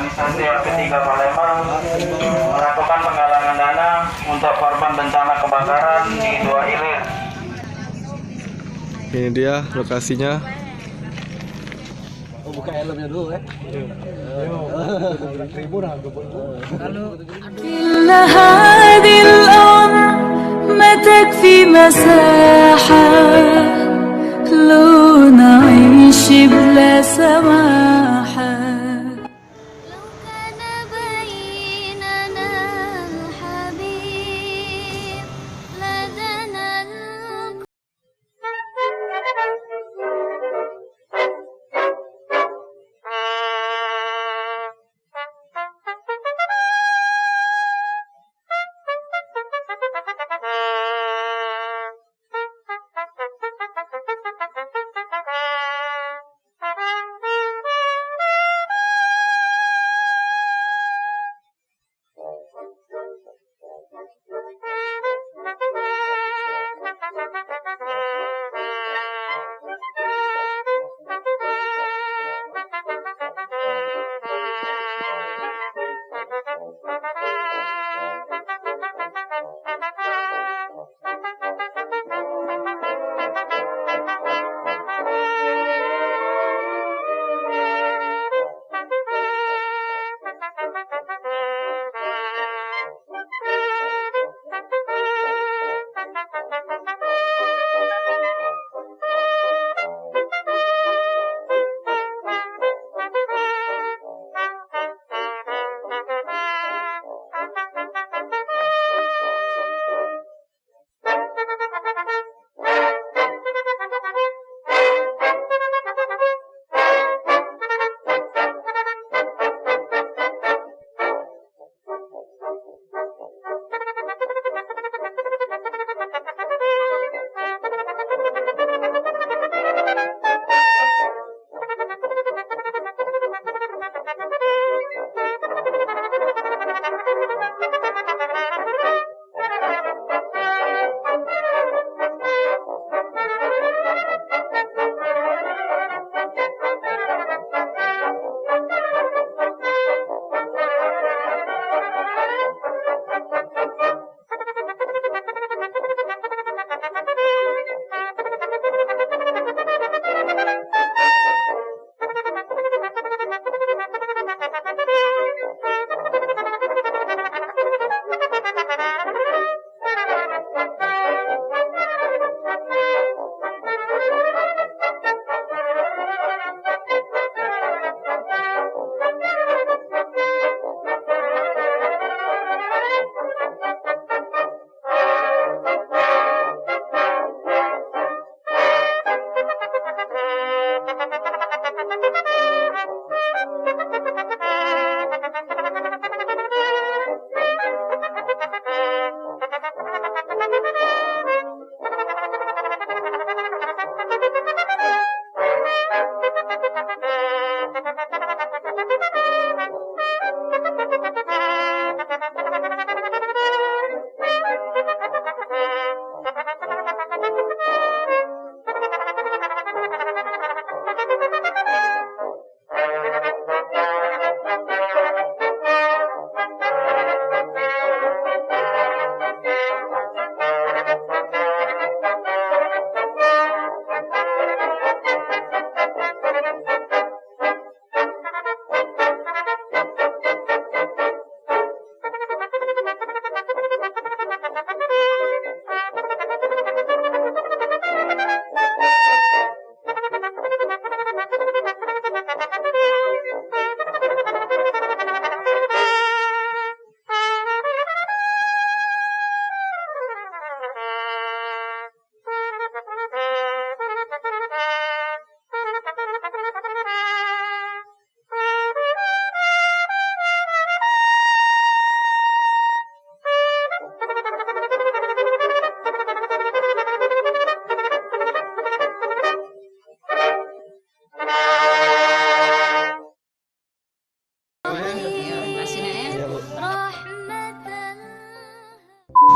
organisasi LP3 Palembang melakukan penggalangan dana untuk korban bencana kebakaran di Dua Ilir. Ini dia lokasinya. Oh, buka helmnya dulu ya. كل هذه الأرض ما تكفي مساحة لو نعيش بلا سماحة لو كان بيننا الحبيب لدنا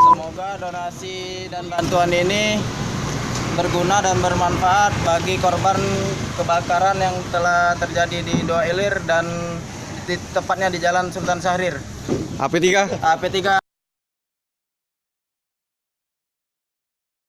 Semoga donasi dan bantuan ini berguna dan bermanfaat bagi korban kebakaran yang telah terjadi di Dua Ilir dan tepatnya di Jalan Sultan Syahrir. AP3. AP3